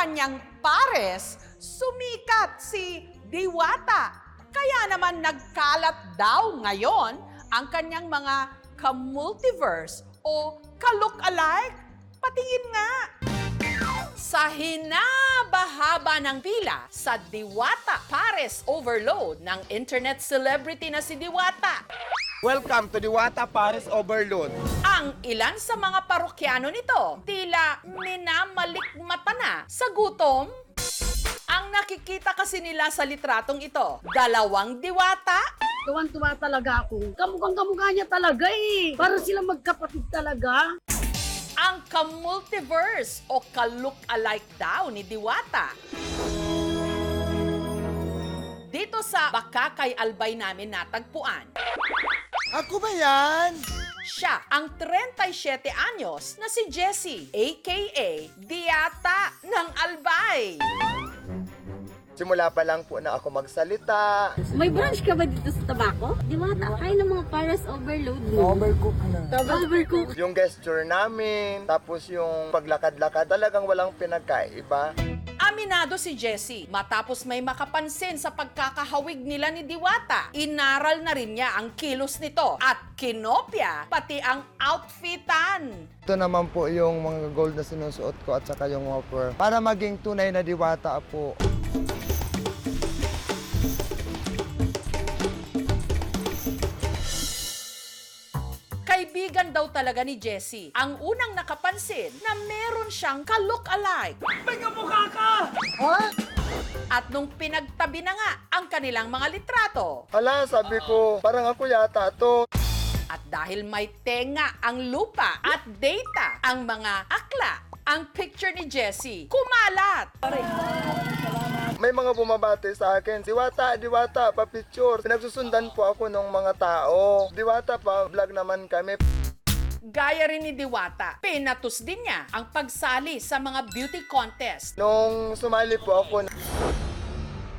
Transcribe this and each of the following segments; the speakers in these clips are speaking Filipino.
kanyang pares, sumikat si Diwata. Kaya naman nagkalat daw ngayon ang kanyang mga ka-multiverse o ka-look-alike. Patingin nga. Sa hinabahaba ng pila sa Diwata Pares Overload ng internet celebrity na si Diwata, Welcome to Diwata Pares Overload. ang ilan sa mga parokyano nito tila minamalikmata na sa gutom. Ang nakikita kasi nila sa litratong ito, dalawang diwata, Tuwan-tuwa talaga ako. Kamukhang-kamukha niya talaga eh. Para silang magkapatid talaga. ang ka-multiverse o ka-look-alike daw ni Diwata. Dito sa Bakakay Albay namin natagpuan, Ako ba yan? siya ang 37 anyos na si Jessie, aka Diwata ng Albay. Simula pa lang po na ako magsalita. May branch ka ba dito sa tabako? Diwata, kayo ng mga Pares Overload mo. Overcook na. Overcook. Yung gesture namin, tapos yung paglakad-lakad, talagang walang pinagkaiba. Aminado si Jessie matapos may makapansin sa pagkakahawig nila ni Diwata. Inaral na rin niya ang kilos nito at kinopya pati ang outfitan. Ito naman po yung mga gold na sinusuot ko at saka yung whopper. Para maging tunay na diwata po. Kaibigan daw talaga ni Jessie ang unang nakapansin na meron siyang ka-look-alike. May kamukha ka! At nung pinagtabi na nga ang kanilang mga litrato, Hala, sabi ko, parang ako yata to. at dahil may tenga ang lupa at data ang mga akla, ang picture ni Jessie kumalat. May mga bumabati sa akin, Diwata, Diwata, pa-picture. Pinagsusundan po ako ng mga tao. Diwata pa, vlog naman kami. Gaya rin ni Diwata, pinatus din niya ang pagsali sa mga beauty contest. Nung sumali po ako,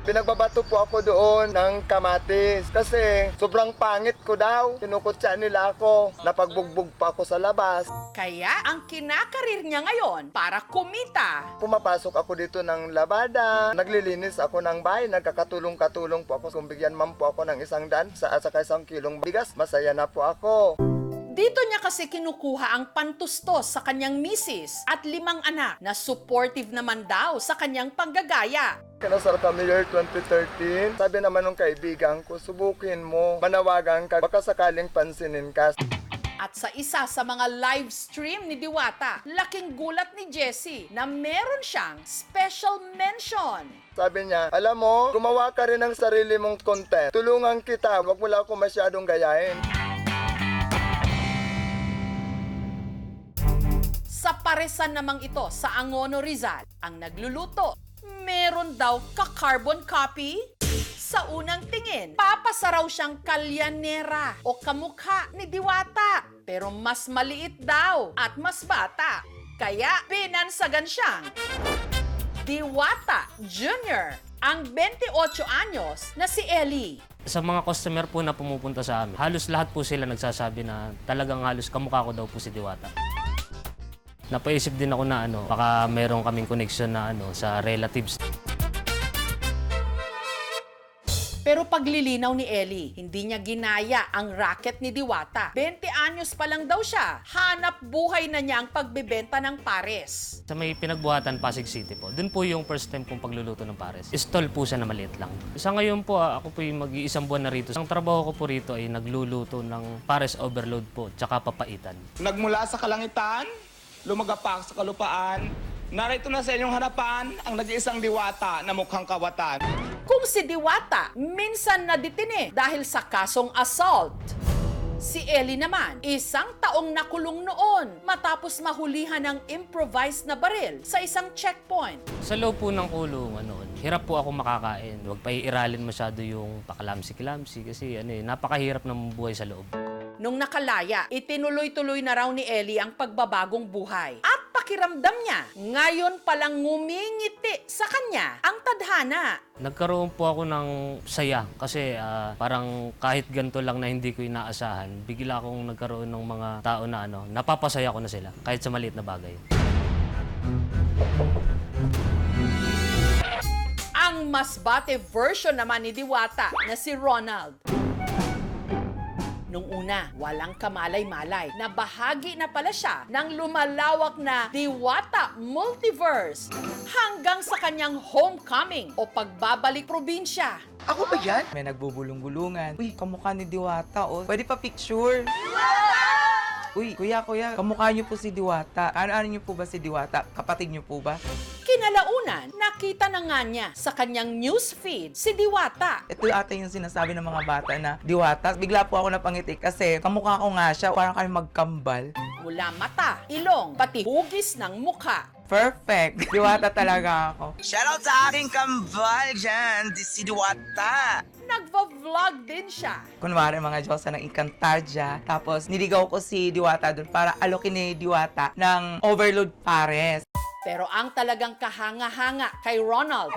pinagbabato po ako doon ng kamatis. Kasi sobrang pangit ko daw. Kinukutsa nila ako. Napagbugbog pa ako sa labas. Kaya ang kinakarir niya ngayon para kumita, Pumapasok ako dito ng labada. Naglilinis ako ng bahay. Nagkakatulong-katulong po ako. Kung bigyan man po ako ng 100 at saka 1 kilong bigas, masaya na po ako. dito niya kasi kinukuha ang pantustos sa kanyang misis at 5 anak na supportive naman daw sa kanyang panggagaya. Kinasal kami year 2013. Sabi naman ng kaibigan ko, subukin mo. Manawagan ka. Baka sakaling pansinin ka. At sa isa sa mga live stream ni Diwata, laking gulat ni Jessie na meron siyang special mention. Sabi niya, alam mo, gumawa ka rin ng sarili mong content. Tulungan kita. Huwag mo lang ako masyadong gayahin. Sa paresan namang ito sa Angono Rizal, ang nagluluto, meron daw ka-carbon copy? Sa unang tingin, papasaraw siyang kalyanera o kamukha ni Diwata. Pero mas maliit daw at mas bata. Kaya pinansagan siyang Diwata Jr., ang 28 anyos na si Ellie. Sa mga customer po na pumupunta sa amin, halos lahat po sila nagsasabi na talagang halos kamukha ko daw po si Diwata. Napaisip din ako na baka meron kaming connection na sa relatives. Pero paglilinaw ni Ellie, hindi niya ginaya ang racket ni Diwata. 20 anyos pa lang daw siya. Hanap buhay na niya ang pagbebenta ng pares. Sa may pinagbuhatan, Pasig City po, dun po yung first time kong pagluluto ng pares. Stall po siya na maliit lang. Sa ngayon po, ako po yung mag-iisang buwan na rito. Ang trabaho ko po rito ay nagluluto ng pares overload po, tsaka papaitan. Nagmula sa kalangitan, lumagapak sa kalupaan, narito na sa inyong harapan ang nag-iisang diwata na mukhang kawatan. Kung si Diwata minsan naditine dahil sa kasong assault, si Ellie naman, 1 taong nakulong noon matapos mahulihan ng improvised na baril sa isang checkpoint. Sa loob po ng kulungan noon, hirap po ako makakain. Huwag pa iiralin masyado yung pakalamsi-kilamsi kasi napakahirap ng buhay sa loob. Nung nakalaya, itinuloy-tuloy na raw ni Ellie ang pagbabagong buhay. At pakiramdam niya, ngayon palang ngumingiti sa kanya ang tadhana. Nagkaroon po ako ng saya kasi parang kahit ganito lang na hindi ko inaasahan, bigla akong nagkaroon ng mga tao na napapasaya ko na sila kahit sa maliit na bagay. Ang masbate version naman ni Diwata na si Ronald. Nung una, walang kamalay-malay na bahagi na pala siya ng lumalawak na Diwata Multiverse hanggang sa kanyang homecoming o pagbabalik probinsya. Ako ba yan? May nagbubulong-bulungan. Uy, kamukha ni Diwata, oh. Pwede pa picture. Uy, kuya, kamukha niyo po si Diwata. Ano niyo po ba si Diwata? Kapatid niyo po ba? Kinalaunan, nakita na nga niya sa kanyang newsfeed si Diwata. Ito ata yung sinasabi ng mga bata na Diwata. Bigla po ako napangiti kasi kamukha ko nga siya. Parang kami magkambal. Mula mata, ilong, pati hugis ng mukha. Perfect. Diwata talaga ako. Shoutout sa aking kambal dyan, si Diwata. Nagva-vlog din siya. Kunwari mga Diyosa ng Encantadia. Tapos niligaw ko si Diwata doon para alokin ni Diwata ng Overload Pares. Pero ang talagang kahanga-hanga kay Ronald,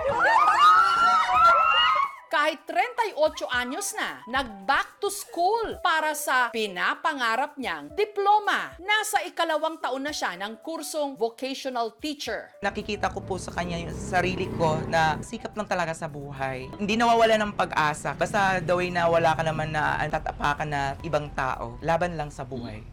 kahit 38 anyos na, nag-back to school para sa pinapangarap niyang diploma. Nasa ikalawang taon na siya ng kursong vocational teacher. Nakikita ko po sa kanya yung sarili ko na sikap lang talaga sa buhay. Hindi nawawala ng pag-asa. Basta the way na wala ka naman na tatapakan na ibang tao. Laban lang sa buhay.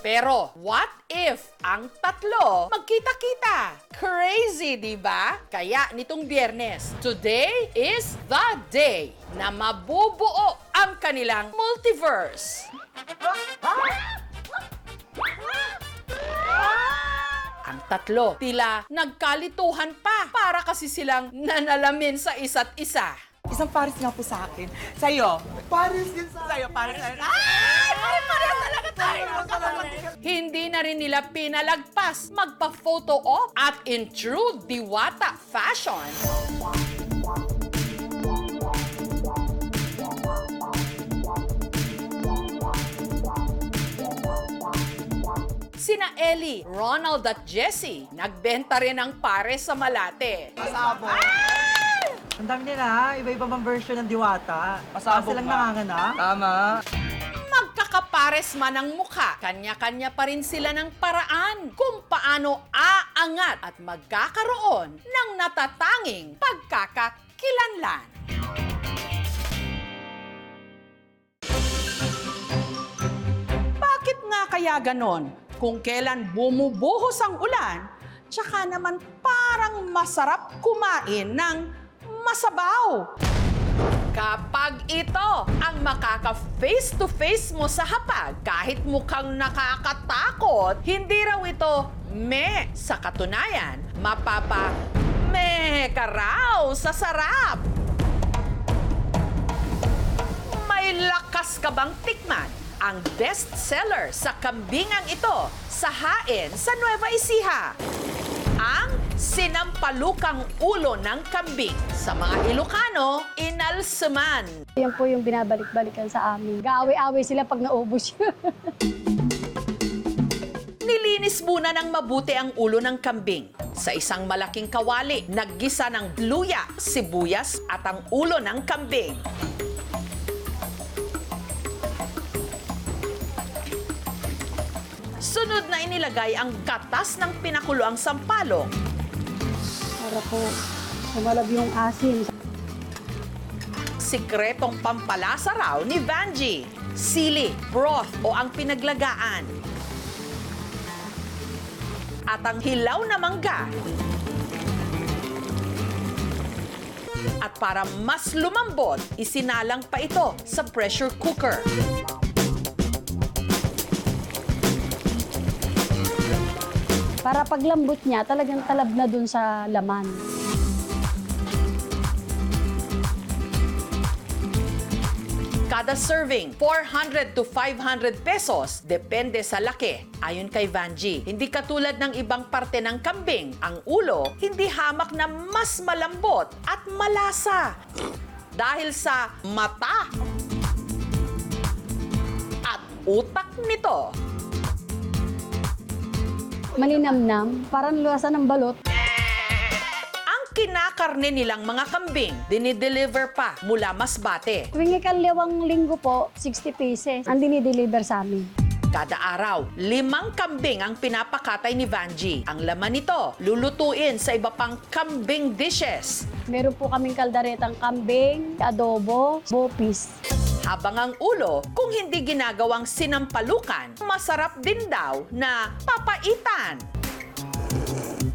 Pero, what if ang tatlo magkita-kita? Crazy, di ba? Kaya nitong Biyernes, today is the day na mabubuo ang kanilang multiverse. Ang tatlo, tila nagkalituhan pa para kasi silang nanalamin sa isa't isa. Isang pares nga po sa akin. Sa'yo. Paris din sa Sa'yo, pares sa'yo. Hindi na rin nila pinalagpas magpa-photo op at in true Diwata fashion. Sina Ellie, Ronald at Jessie nagbenta rin ng pares sa Malate. Ang dami nila, iba-iba mang version ng Diwata. Pasabog Silang ba? nanganganak. Tama. Magkakapares man ang mukha, kanya-kanya pa rin sila ng paraan kung paano aangat at magkakaroon ng natatanging pagkakakilanlan. Bakit nga kaya ganon? Kung kailan bumubuhos ang ulan, tsaka naman parang masarap kumain ng masabaw. Kapag ito ang makaka-face-to-face mo sa hapag, kahit mukhang nakakatakot, hindi raw ito me sa katunayan, mapapa-me ka raw sa sarap. May lakas ka bang tikman ang best seller sa kambingang ito sa hain sa Nueva Ecija? Ang sinampalukang ulo ng kambing. Sa mga Ilocano, inalsaman. Yan po yung binabalik-balikan sa amin. Gaaway-away sila pag naubos yun. Nilinis muna ng mabuti ang ulo ng kambing. Sa isang malaking kawali, naggisa ng luya, sibuyas at ang ulo ng kambing. Sunod na inilagay ang katas ng pinakuloang sampalok. Para po sumalab yung asin. Sikretong pampalasa raw ni Vanji. Sili, broth o ang pinaglagaan. At ang hilaw na mangga. At para mas lumambot, isinalang pa ito sa pressure cooker. Para paglambot niya, talagang talab na dun sa laman. Kada serving, 400 to 500 pesos, depende sa laki. Ayon kay Vanji, hindi katulad ng ibang parte ng kambing, ang ulo hindi hamak na mas malambot at malasa. Dahil sa mata at utak nito. Malinamnam, parang luwasan ng balot. Ang kinakarne nilang mga kambing, dinideliver pa mula Masbate. Tuwing ikalawang linggo po, 60 pieces ang dinideliver sa amin. Kada araw, 5 kambing ang pinapakatay ni Vanji. Ang laman nito, lulutuin sa iba pang kambing dishes. Meron po kaming kaldaretang kambing, adobo, bopis. Habang ang ulo, kung hindi ginagawang sinampalukan, masarap din daw na papaitan.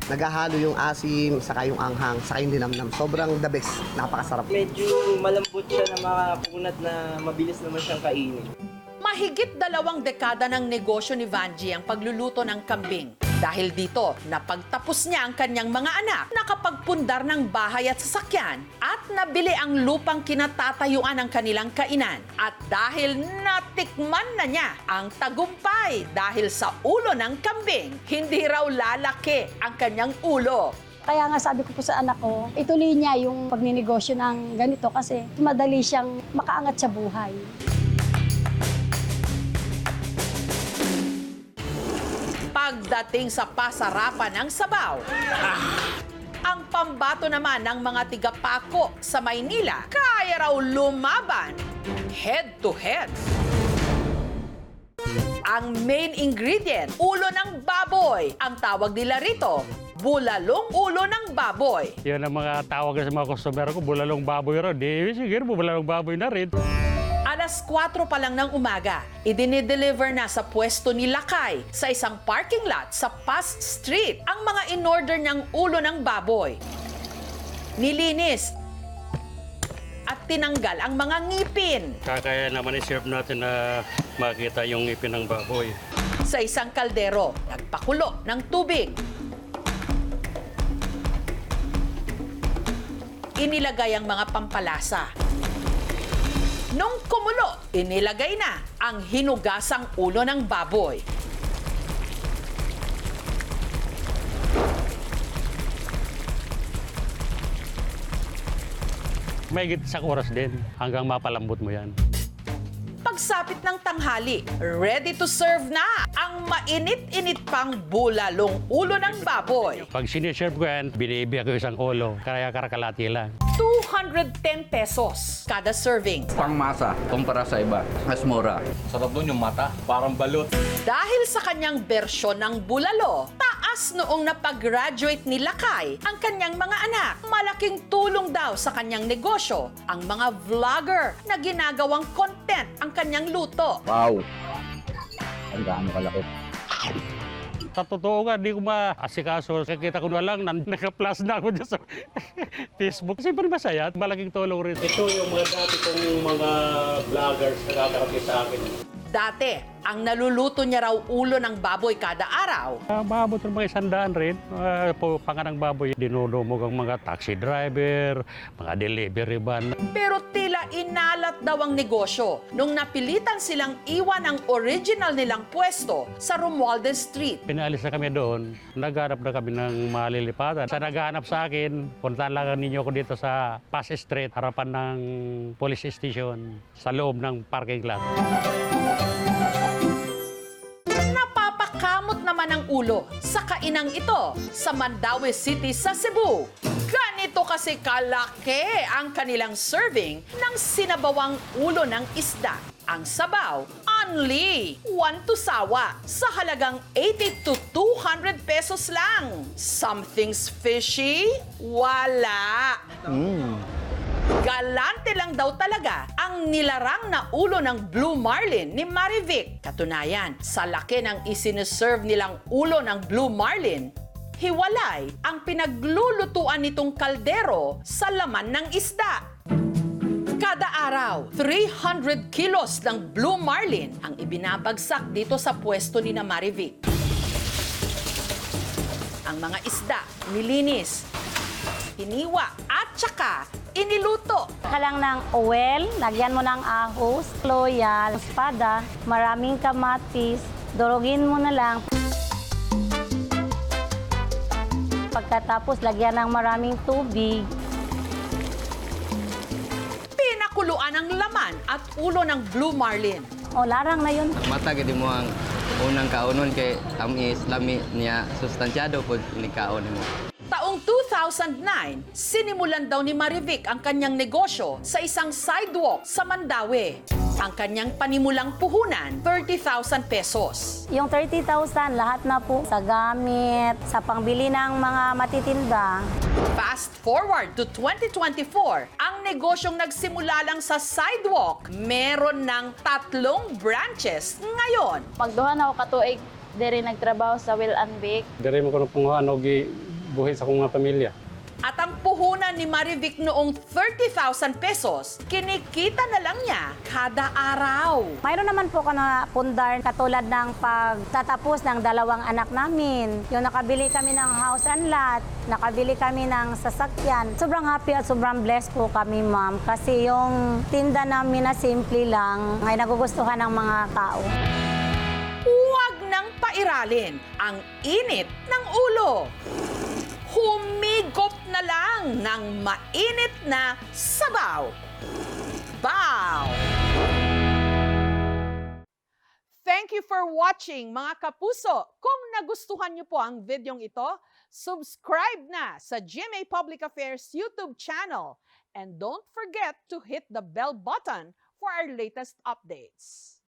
Naghahalo yung asim, saka yung anghang, saka yung dinamnam. Sobrang the best. Napakasarap. Medyo malambot siya na makapunat na mabilis naman siyang kainin. Mahigit 2 dekada ng negosyo ni Vanji ang pagluluto ng kambing. Dahil dito, napagtapos niya ang kanyang mga anak, nakapagpundar ng bahay at sasakyan, at nabili ang lupang kinatatayuan ng kanilang kainan. At dahil natikman na niya ang tagumpay dahil sa ulo ng kambing, hindi raw lalaki ang kanyang ulo. Kaya nga sabi ko po sa anak ko, ituloy niya yung pagninegosyo ng ganito kasi madali siyang makaangat sa buhay. Pagdating sa pasarapan ng sabaw, ang pambato naman ng mga tigapako sa Maynila, kaya raw lumaban head to head. Ang main ingredient, ulo ng baboy. Ang tawag nila rito, bulalong ulo ng baboy. Yun ang mga tawag sa mga customer ko, bulalong baboy rin. Di, sige, bulalong baboy na rin. Alas 4 pa lang ng umaga, idinideliver na sa pwesto ni Lakay sa isang parking lot sa Past Street ang mga in-order niyang ulo ng baboy. Nilinis at tinanggal ang mga ngipin. Kaya naman i-serve natin na makita yung ngipin ng baboy. Sa isang kaldero, nagpakulo ng tubig. Inilagay ang mga pampalasa. Nung kumulo, inilagay na ang hinugasang ulo ng baboy. May isang oras din hanggang mapalambot mo yan. Pagsapit ng tanghali, ready to serve na ang mainit-init pang bulalong ulo ng baboy. Pag siniserve ko yan, binibigyan ko isang ulo, kaya karakalati lang. 210 pesos kada serving. Pangmasa, kumpara sa iba. Mas mura. Sarap doon yung mata, parang balot. Dahil sa kanyang bersyon ng bulalo, taas noong napag-graduate ni Lakay ang kanyang mga anak. Malaking tulong daw sa kanyang negosyo ang mga vlogger na ginagawang content ang kanyang luto. Wow! Ang gaano kalaki. Sa totoo nga, di ko maasikaso. Kakita ko na lang, naka-plus na ako dyan sa Facebook. Siyempre masaya at malaking tulong rin. Ito yung mga dati kong mga vloggers na kakarapit sa akin. Dati, ang naluluto niya raw ulo ng baboy kada araw. Maabot ng mga 100 rin. Panganang baboy, dinudumog ang mga taxi driver, mga delivery van. Pero tila inalat daw ang negosyo nung napilitan silang iwan ang original nilang pwesto sa Romualdez Street. Pinalis na kami doon, naghanap na kami ng malilipatan. Sa naghanap sa akin, puntahan lang ninyo ko dito sa Pass Street, harapan ng police station, sa loob ng parking lot. Napapakamot naman ang ulo sa kainang ito sa Mandaue City sa Cebu. Ganito kasi kalaki ang kanilang serving ng sinabawang ulo ng isda. Ang sabaw, only 1 tusawa sa halagang 80 to 200 pesos lang. Something's fishy? Wala. Galante lang daw talaga ang nilarang na ulo ng Blue Marlin ni Marivic. Katunayan, sa laki ng isineserve nilang ulo ng Blue Marlin, hiwalay ang pinaglulutuan nitong kaldero sa laman ng isda. Kada araw, 300 kilos ng Blue Marlin ang ibinabagsak dito sa pwesto ni na Marivic. Ang mga isda, nilinis, hiniwa at saka iniluto. Ka lang ng oil, lagyan mo ng ahos, loyal, espada, maraming kamatis, durugin mo na lang. Pagkatapos, lagyan ng maraming tubig. Pinakuluan ang laman at ulo ng Blue Marlin. O, larang na yun. Matag di mo ang unang kaunon kay tamis lami niya sustansyado po ni kaon mo. Taong 2000, 2009, sinimulan daw ni Marivic ang kanyang negosyo sa isang sidewalk sa Mandaue. Ang kanyang panimulang puhunan, 30,000 pesos. Yung 30,000, lahat na po sa gamit, sa pangbili ng mga matitinda. Fast forward to 2024, ang negosyong nagsimula lang sa sidewalk, meron ng 3 branches ngayon. Pagduha na ako katuig, diri nagtrabaho sa Will and Bake. Dari mo ko na punguhan o buhi sa akong mga pamilya. At ang puhunan ni Marivic noong 30,000 pesos, kinikita na lang niya kada araw. Mayroon naman po ka na pundar katulad ng pagtatapos ng 2 anak namin. Yung nakabili kami ng house and lot, nakabili kami ng sasakyan. Sobrang happy at sobrang blessed po kami, ma'am. Kasi yung tinda namin na simple lang ay nagugustuhan ng mga tao. Huwag nang pairalin ang init ng ulo. Humigop na lang ng mainit na sabaw. Bow! Thank you for watching, mga kapuso. Kung nagustuhan niyo po ang videong ito, subscribe na sa GMA Public Affairs YouTube channel. And don't forget to hit the bell button for our latest updates.